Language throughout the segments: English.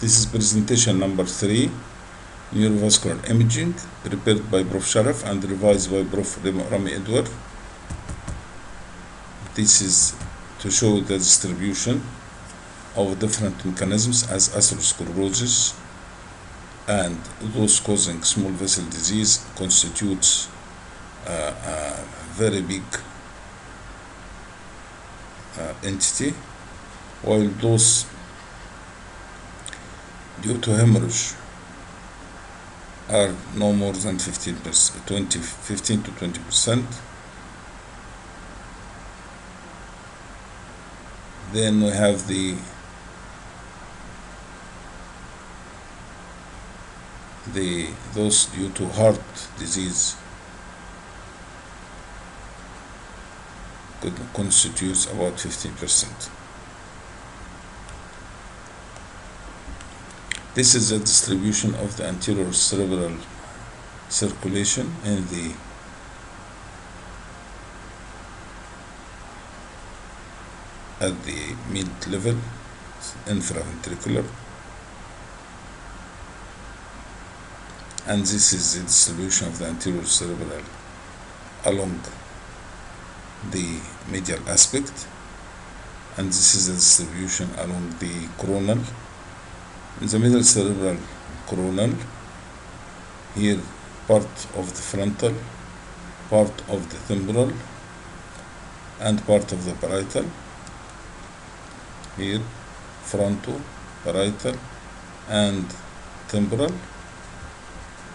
This is presentation number 3, neurovascular imaging, prepared by Prof. Sharaf and revised by Prof. Rami Edward. This is to show the distribution of different mechanisms as atherosclerosis and those causing small vessel disease constitutes a very big entity, while those due to hemorrhage are no more than 15 to 20%. Then we have those due to heart disease constitutes about 15%. This is the distribution of the anterior cerebral circulation in at the mid-level, infraventricular, and this is the distribution of the anterior cerebral along the medial aspect, and this is the distribution along the coronal. In the middle cerebral coronal, here part of the frontal, part of the temporal, and part of the parietal. Here frontal, parietal, and temporal,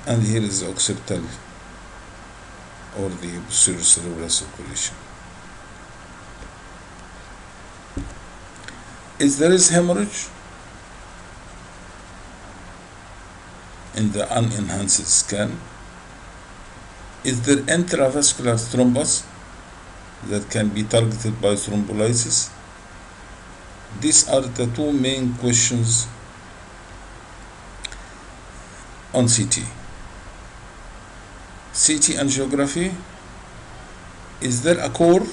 and here is the occipital or the posterior cerebral circulation. If there is hemorrhage in the unenhanced scan, is there intravascular thrombus that can be targeted by thrombolysis? These are the two main questions on CT. CT angiography, is there a core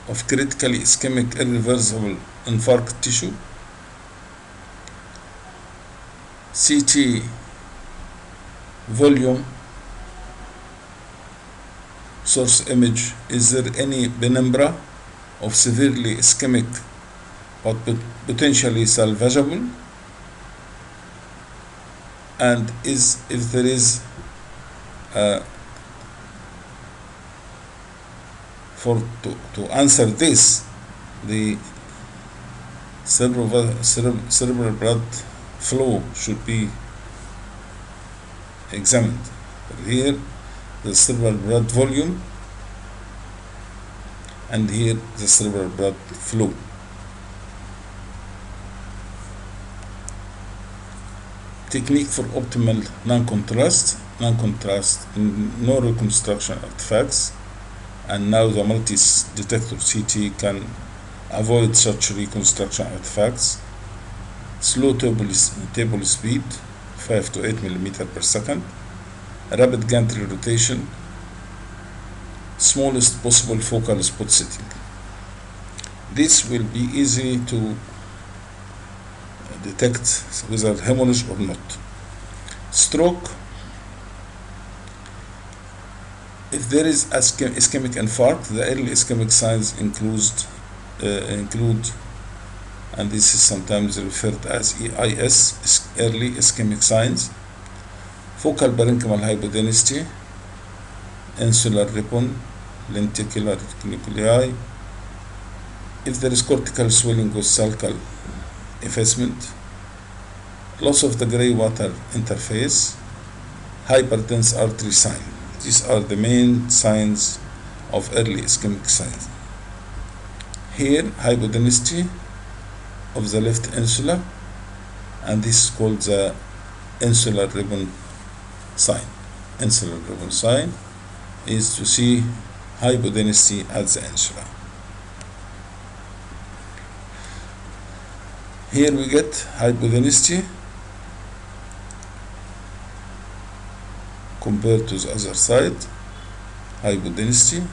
of critically ischemic irreversible infarct tissue? CT volume source image, is there any penumbra of severely ischemic but potentially salvageable? And if there is to answer this, the cerebral blood flow should be examined. Here the cerebral blood volume, and here the cerebral blood flow. Technique for optimal non-contrast, no reconstruction artifacts, and now the multi-detector CT can avoid such reconstruction artifacts. Slow table speed, 5 to 8 millimeter per second, rapid gantry rotation, smallest possible focal spot setting. This will be easy to detect whether hemorrhage or not. Stroke, if there is ischemic infarct, the early ischemic signs include, and this is sometimes referred as EIS, early ischemic signs, focal parenchymal hypodensity, insular ribbon, lenticular nuclei, if there is cortical swelling with sulcal effacement, loss of the gray water interface, hypertense artery sign. These are the main signs of early ischemic signs. Here, hypodensity of the left insula, and this is called the insular ribbon sign. Insular ribbon sign is to see hypodensity at the insula. Here we get hypodensity compared to the other side, hypodensity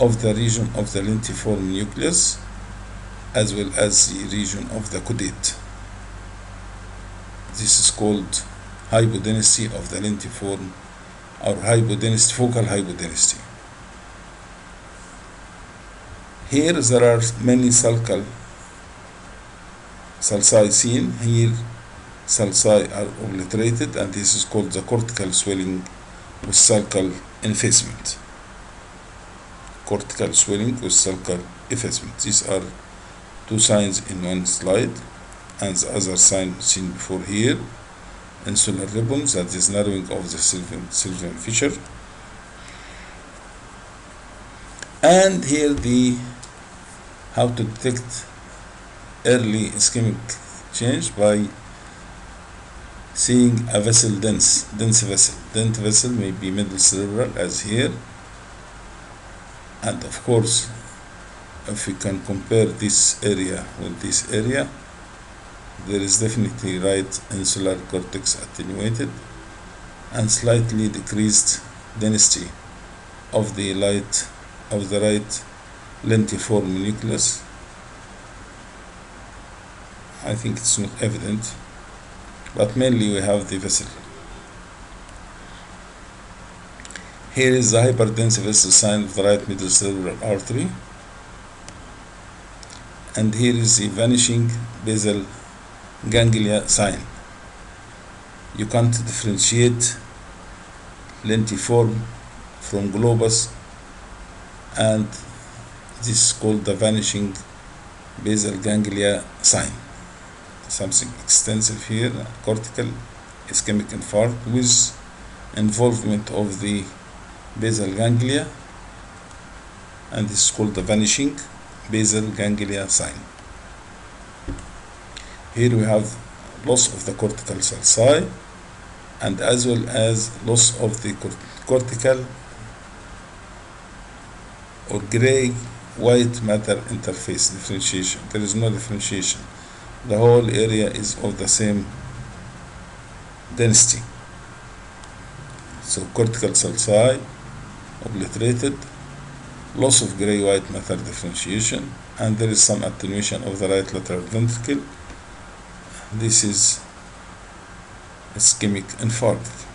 of the region of the lentiform nucleus as well as the region of the caudate. This is called hypodensity of the lentiform, or hypodensity, focal hypodensity. Here there are many sulci seen. Here sulci are obliterated, and this is called the cortical swelling with sulcal effacement. Cortical swelling with sulcal effacement. These are two signs in one slide, and the other sign seen before here, insular ribbons, that is narrowing of the sylvian fissure. And here how to detect early ischemic change by seeing a vessel dense vessel. Dense vessel may be middle cerebral as here, and of course if we can compare this area with this area, there is definitely right insular cortex attenuated and slightly decreased density of the right lentiform nucleus. I think it's not evident, but mainly we have the vessel. Here is the hyperdense vessel sign of the right middle cerebral artery, and here is the vanishing basal ganglia sign. You can't differentiate lentiform from globus, and this is called the vanishing basal ganglia sign. Something extensive here, cortical ischemic infarct with involvement of the basal ganglia, and this is called the vanishing basal ganglia sign. Here we have loss of the cortical sulci, and as well as loss of the cortical or gray white matter interface differentiation. There is no differentiation. The whole area is of the same density. So cortical sulci obliterated, loss of gray white matter differentiation, and there is some attenuation of the right lateral ventricle. This is ischemic infarct.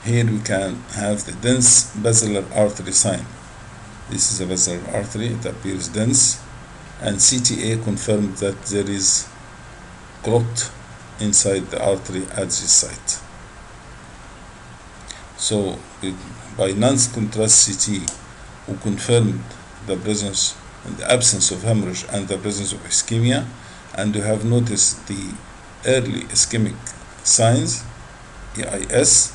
Here we can have the dense basilar artery sign. This is a basilar artery, it appears dense, and CTA confirmed that there is clot inside the artery at this site. So by non-contrast CT, we confirmed the presence and the absence of hemorrhage and the presence of ischemia, and we have noticed the early ischemic signs, EIS,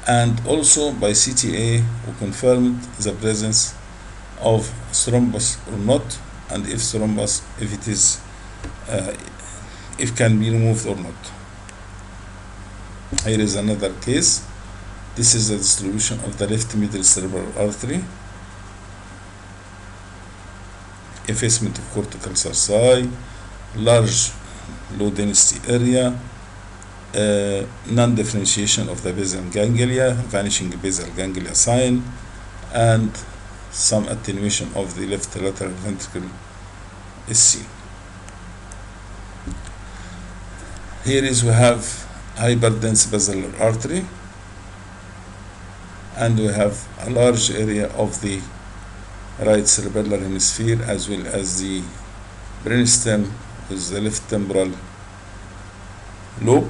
and also by CTA we confirmed the presence of thrombus or not, and if thrombus, if it is if can be removed or not. Here is another case. This is the distribution of the left middle cerebral artery, effacement of cortical sulci, large low density area, non-differentiation of the basal ganglia, vanishing basal ganglia sign, and some attenuation of the left lateral ventricle is seen. Here is we have hyperdense basilar artery, and we have a large area of the right cerebellar hemisphere as well as the brainstem with the left temporal lobe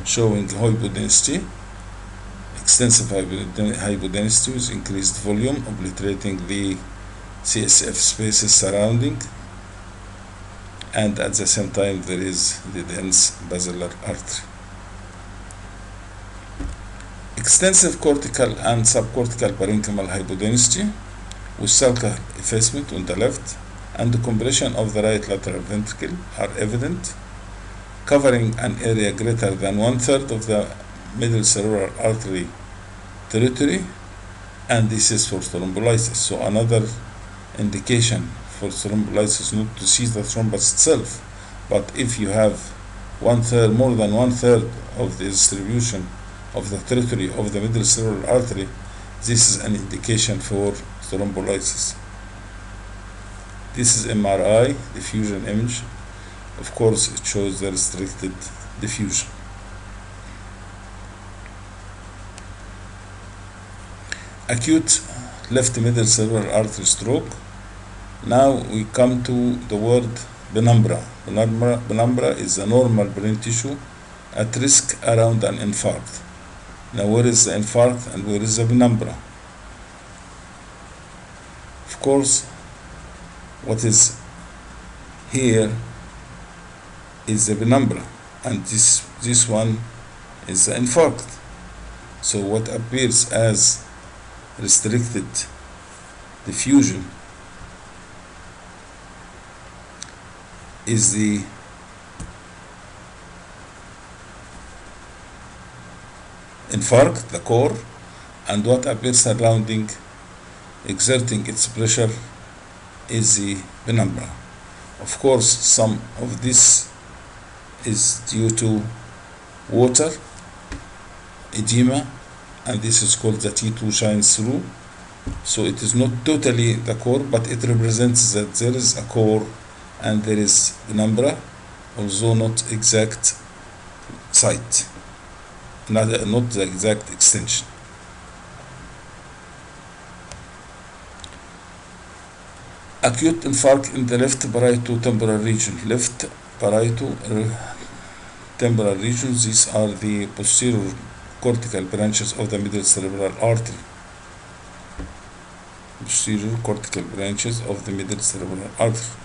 showing hypodensity, extensive hypodensity with increased volume, obliterating the CSF spaces surrounding, and at the same time there is the dense basilar artery. Extensive cortical and subcortical parenchymal hypodensity with sulcal effacement on the left and the compression of the right lateral ventricle are evident, covering an area greater than 1/3 of the middle cerebral artery territory, and this is for thrombolysis. So another indication for thrombolysis, not to see the thrombus itself, but if you have 1/3, more than 1/3 of the distribution of the territory of the middle cerebral artery, this is an indication for thrombolysis. This is MRI diffusion image. Of course, it shows the restricted diffusion. Acute left middle cerebral artery stroke. Now we come to the word penumbra. Penumbra is the normal brain tissue at risk around an infarct. Now where is the infarct and where is the penumbra? Of course, what is here is the penumbra, and this one is the infarct. So what appears as restricted diffusion is the infarct, the core, and what appears surrounding, exerting its pressure, is the penumbra. Of course, some of this is due to water, edema, and this is called the T2 shines through. So it is not totally the core, but it represents that there is a core and there is penumbra, although not exact site, not the exact extension. Acute infarct in the left parieto-temporal region. Left parieto-temporal region, these are the posterior cortical branches of the middle cerebral artery. Posterior cortical branches of the middle cerebral artery.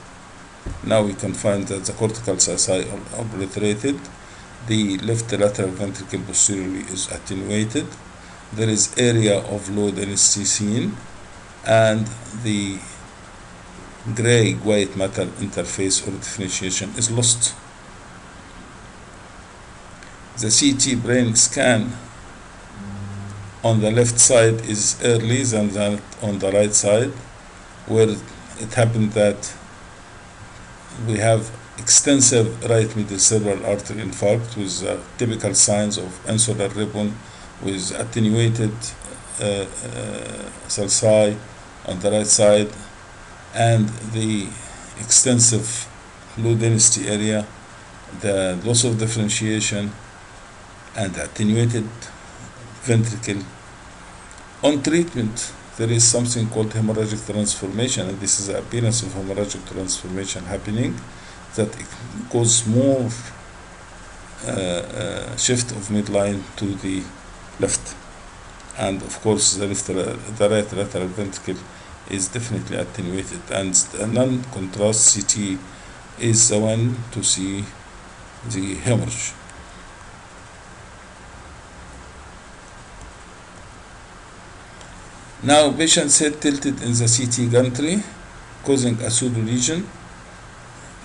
Now we can find that the cortical sacci are obliterated. The left lateral ventricle posteriorly is attenuated. There is area of low density seen, and the gray-white matter interface or differentiation is lost. The CT brain scan on the left side is early than that on the right side, where it happened that we have extensive right middle cerebral artery infarct with typical signs of insular ribbon with attenuated sulci on the right side, and the extensive low density area, the loss of differentiation, and attenuated ventricle. On treatment, there is something called hemorrhagic transformation, and this is the appearance of hemorrhagic transformation happening, that it causes more shift of midline to the left, and of course the right lateral ventricle is definitely attenuated, and a non-contrast CT is the one to see the hemorrhage. Now patient's head tilted in the CT gantry, causing a pseudo lesion.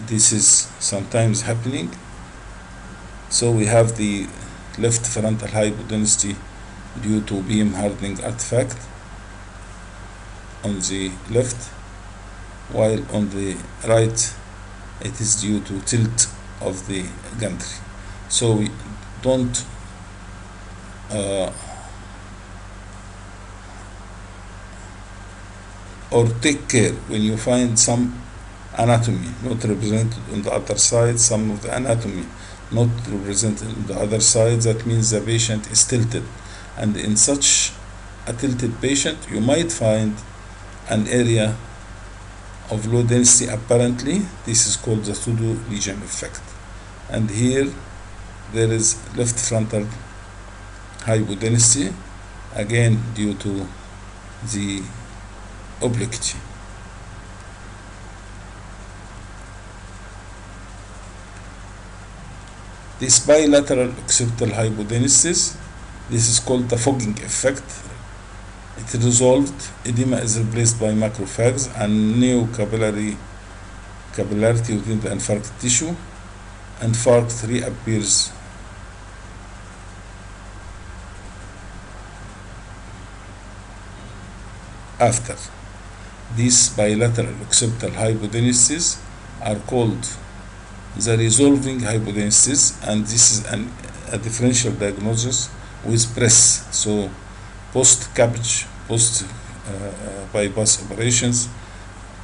This is sometimes happening. So we have the left frontal hypodensity due to beam hardening artifact on the left, while on the right it is due to tilt of the gantry. So we don't or take care when you find some anatomy not represented on the other side, some of the anatomy not represented on the other side. That means the patient is tilted, and in such a tilted patient you might find an area of low density apparently. This is called the pseudo lesion effect, and here there is left frontal hypodensity, again due to the obliquity. This bilateral occipital hypodenesis, this is called the fogging effect. It resolved, edema is replaced by macrophages and new capillarity within the infarct tissue. Infarct reappears after. These bilateral occipital hypodenesis are called the resolving hypodenesis, and this is a differential diagnosis with press. So post-CABG, post bypass operations,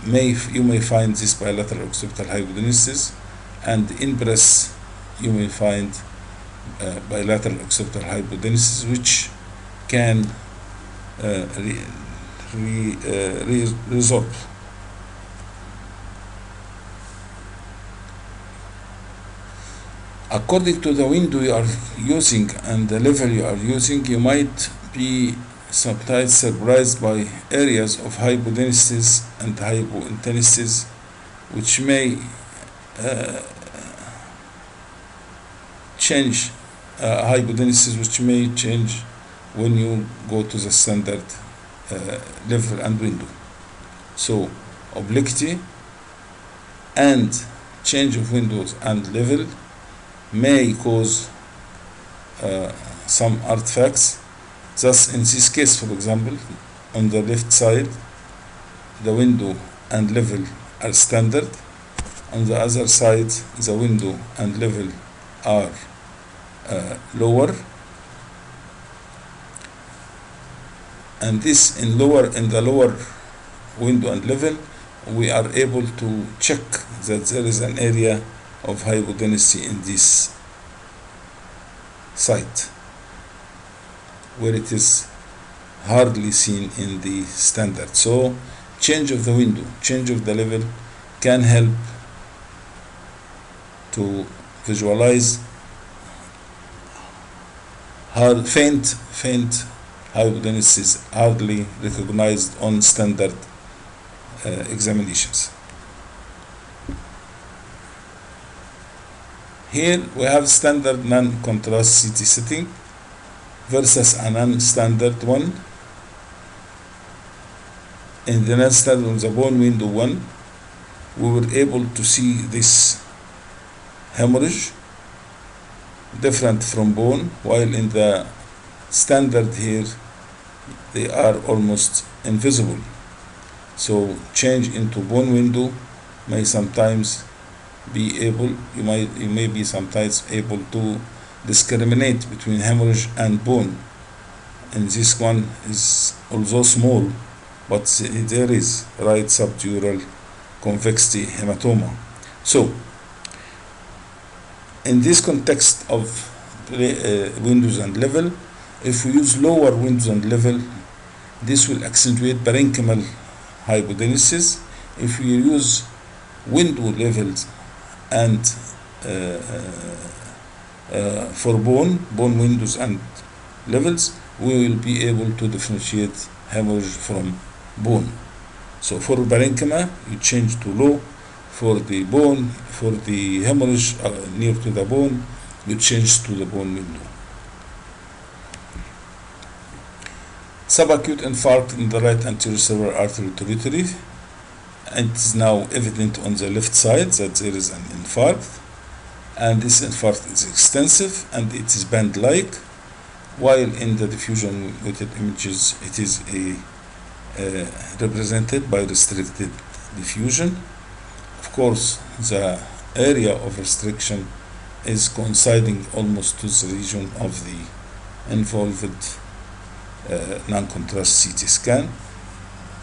you may find this bilateral occipital hypodenesis, and in breast you may find bilateral occipital hypodenesis, which can resolve. According to the window you are using and the level you are using, you might be sometimes surprised by areas of hypodenesis and hypointenesis, which may change, hypodenesis which may change when you go to the standard level and window. So obliquity and change of windows and level may cause some artifacts. Thus, in this case, for example, on the left side, the window and level are standard. On the other side, the window and level are lower. And this in the lower window and level, we are able to check that there is an area of hypodenesty in this site, where it is hardly seen in the standard. So change of the window, change of the level can help to visualize faint hypodenesis hardly recognized on standard examinations. Here we have standard non-contrast CT setting versus a non-standard one. In the non-standard, on the bone window 1, we were able to see this hemorrhage different from bone, while in the standard here they are almost invisible. So change into bone window may sometimes be able, you may be sometimes able to discriminate between hemorrhage and bone. And this one is also small, but there is right subdural convexity hematoma. So in this context of windows and level, if we use lower windows and level, this will accentuate parenchymal hypodenesis. If we use window levels and for bone windows and levels, we will be able to differentiate hemorrhage from bone. So for parenchyma, you change to low. For the bone, for the hemorrhage near to the bone, you change to the bone window. Subacute infarct in the right anterior cerebral artery territory. It is now evident on the left side that there is an infarct, and this infarct is extensive and it is band-like, while in the diffusion weighted images it is represented by restricted diffusion. Of course, the area of restriction is coinciding almost to the region of the involved non-contrast CT scan.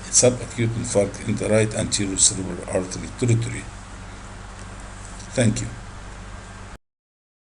Subacute infarct in the right anterior cerebral artery territory. Thank you.